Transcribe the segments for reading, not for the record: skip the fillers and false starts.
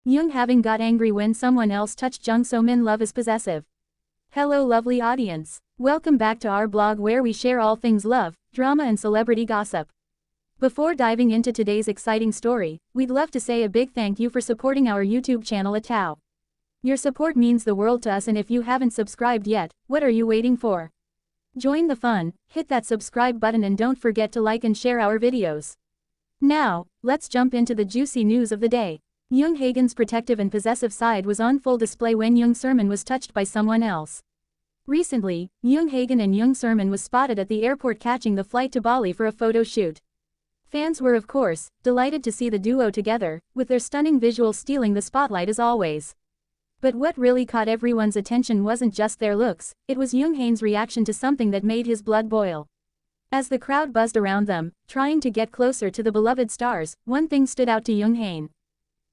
Jung having got angry when someone else touched Jung So-min. Love is possessive. Hello lovely audience. Welcome back to our blog where we share all things love, drama and celebrity gossip. Before diving into today's exciting story, we'd love to say a big thank you for supporting our YouTube channel at Tao. Your support means the world to us, and if you haven't subscribed yet, what are you waiting for? Join the fun, hit that subscribe button and don't forget to like and share our videos. Now, let's jump into the juicy news of the day. Jung Hagen's protective and possessive side was on full display when Jung So-min was touched by someone else. Recently, Jung Hagen and Jung So-min was spotted at the airport catching the flight to Bali for a photo shoot. Fans were of course, delighted to see the duo together, with their stunning visuals stealing the spotlight as always. But what really caught everyone's attention wasn't just their looks, it was Jung Hagen's reaction to something that made his blood boil. As the crowd buzzed around them, trying to get closer to the beloved stars, one thing stood out to Jung Hagen.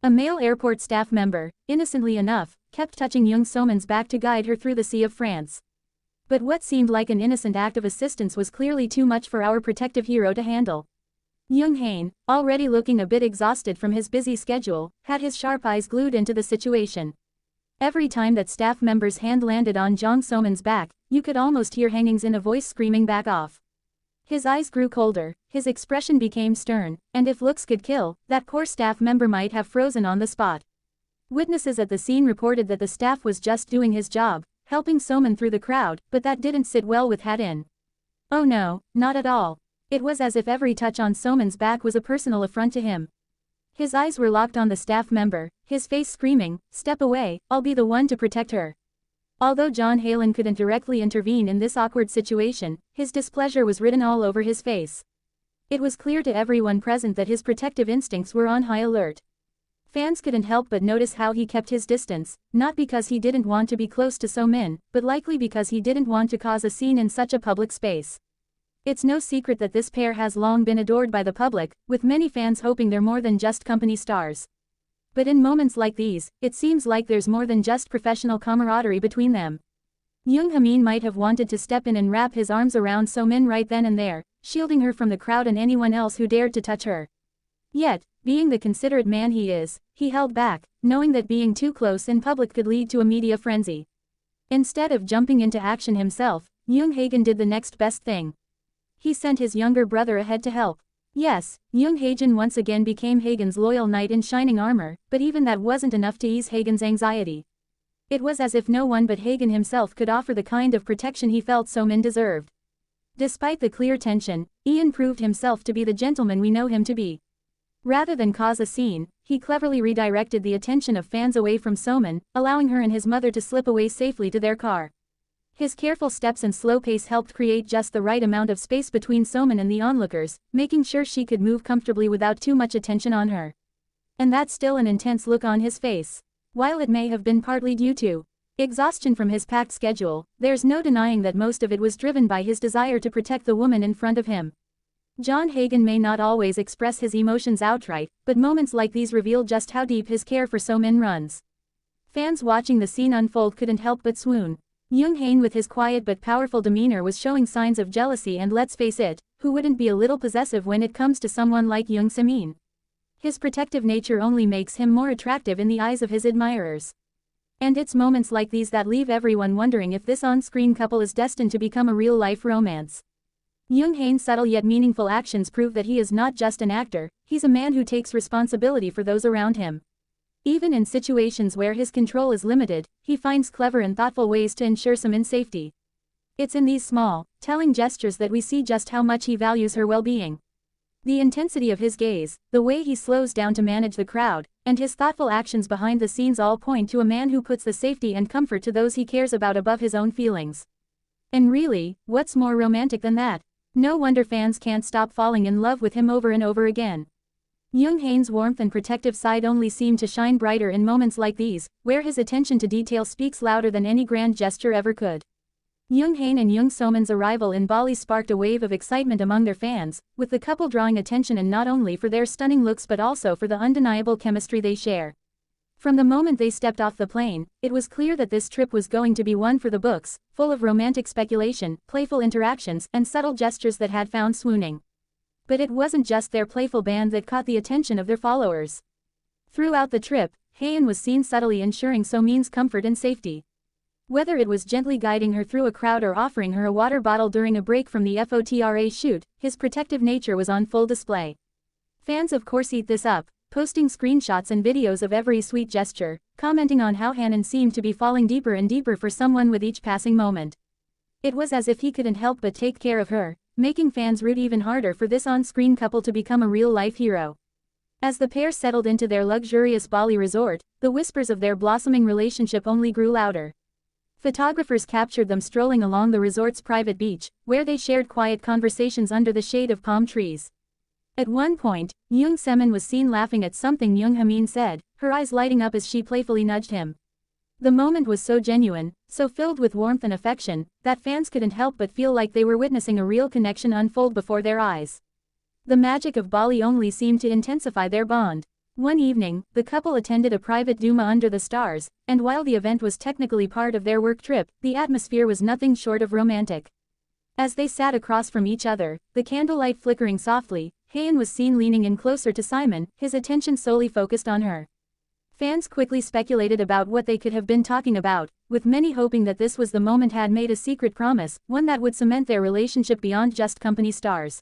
A male airport staff member, innocently enough, kept touching Jung So-min's back to guide her through the sea of France. But what seemed like an innocent act of assistance was clearly too much for our protective hero to handle. Jung Hagen, already looking a bit exhausted from his busy schedule, had his sharp eyes glued into the situation. Every time that staff member's hand landed on Jung So-min's back, you could almost hear Hanging's inner voice screaming back off. His eyes grew colder, his expression became stern, and if looks could kill, that poor staff member might have frozen on the spot. Witnesses at the scene reported that the staff was just doing his job, helping So-min through the crowd, but that didn't sit well with Hagen. Oh no, not at all. It was as if every touch on So-min's back was a personal affront to him. His eyes were locked on the staff member, his face screaming, "Step away, I'll be the one to protect her." Although Jung Hagen couldn't directly intervene in this awkward situation, his displeasure was written all over his face. It was clear to everyone present that his protective instincts were on high alert. Fans couldn't help but notice how he kept his distance, not because he didn't want to be close to So-min, but likely because he didn't want to cause a scene in such a public space. It's no secret that this pair has long been adored by the public, with many fans hoping they're more than just company stars. But in moments like these, it seems like there's more than just professional camaraderie between them. Jung Hagen might have wanted to step in and wrap his arms around So-min right then and there, shielding her from the crowd and anyone else who dared to touch her. Yet, being the considerate man he is, he held back, knowing that being too close in public could lead to a media frenzy. Instead of jumping into action himself, Jung Hagen did the next best thing. He sent his younger brother ahead to help. Yes, Jung Hagen once again became Hagen's loyal knight in shining armor, but even that wasn't enough to ease Hagen's anxiety. It was as if no one but Hagen himself could offer the kind of protection he felt So-min deserved. Despite the clear tension, Ian proved himself to be the gentleman we know him to be. Rather than cause a scene, he cleverly redirected the attention of fans away from So-min, allowing her and his mother to slip away safely to their car. His careful steps and slow pace helped create just the right amount of space between So-min and the onlookers, making sure she could move comfortably without too much attention on her. And that's still an intense look on his face. While it may have been partly due to exhaustion from his packed schedule, there's no denying that most of it was driven by his desire to protect the woman in front of him. Jung Hagen may not always express his emotions outright, but moments like these reveal just how deep his care for So-min runs. Fans watching the scene unfold couldn't help but swoon. Jung Hagen with his quiet but powerful demeanor was showing signs of jealousy, and let's face it, who wouldn't be a little possessive when it comes to someone like Jung So-min? His protective nature only makes him more attractive in the eyes of his admirers. And it's moments like these that leave everyone wondering if this on-screen couple is destined to become a real-life romance. Jung Hagen's subtle yet meaningful actions prove that he is not just an actor, he's a man who takes responsibility for those around him. Even in situations where his control is limited, he finds clever and thoughtful ways to ensure So-min's safety. It's in these small, telling gestures that we see just how much he values her well-being. The intensity of his gaze, the way he slows down to manage the crowd, and his thoughtful actions behind the scenes all point to a man who puts the safety and comfort to those he cares about above his own feelings. And really, what's more romantic than that? No wonder fans can't stop falling in love with him over and over again. Jung Hagen's warmth and protective side only seem to shine brighter in moments like these, where his attention to detail speaks louder than any grand gesture ever could. Jung Hagen and Jung So-min's arrival in Bali sparked a wave of excitement among their fans, with the couple drawing attention and not only for their stunning looks but also for the undeniable chemistry they share. From the moment they stepped off the plane, it was clear that this trip was going to be one for the books, full of romantic speculation, playful interactions, and subtle gestures that had found swooning. But it wasn't just their playful band that caught the attention of their followers. Throughout the trip, Haein was seen subtly ensuring So-min's comfort and safety. Whether it was gently guiding her through a crowd or offering her a water bottle during a break from the FOTRA shoot, his protective nature was on full display. Fans of course eat this up, posting screenshots and videos of every sweet gesture, commenting on how Haein seemed to be falling deeper and deeper for someone with each passing moment. It was as if he couldn't help but take care of her, making fans root even harder for this on-screen couple to become a real-life hero. As the pair settled into their luxurious Bali resort, the whispers of their blossoming relationship only grew louder. Photographers captured them strolling along the resort's private beach, where they shared quiet conversations under the shade of palm trees. At one point, Jung Se-min was seen laughing at something Jung Ha-min said, her eyes lighting up as she playfully nudged him. The moment was so genuine, so filled with warmth and affection, that fans couldn't help but feel like they were witnessing a real connection unfold before their eyes. The magic of Bali only seemed to intensify their bond. One evening, the couple attended a private Duma under the stars, and while the event was technically part of their work trip, the atmosphere was nothing short of romantic. As they sat across from each other, the candlelight flickering softly, Haein was seen leaning in closer to Simon, his attention solely focused on her. Fans quickly speculated about what they could have been talking about, with many hoping that this was the moment had made a secret promise, one that would cement their relationship beyond just company stars.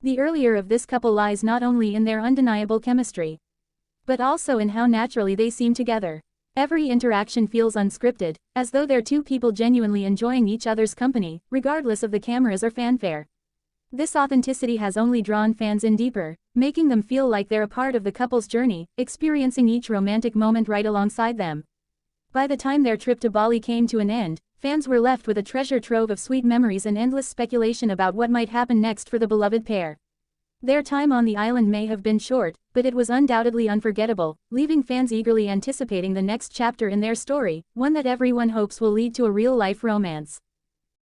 The allure of this couple lies not only in their undeniable chemistry, but also in how naturally they seem together. Every interaction feels unscripted, as though they're two people genuinely enjoying each other's company, regardless of the cameras or fanfare. This authenticity has only drawn fans in deeper, making them feel like they're a part of the couple's journey, experiencing each romantic moment right alongside them. By the time their trip to Bali came to an end, fans were left with a treasure trove of sweet memories and endless speculation about what might happen next for the beloved pair. Their time on the island may have been short, but it was undoubtedly unforgettable, leaving fans eagerly anticipating the next chapter in their story, one that everyone hopes will lead to a real-life romance.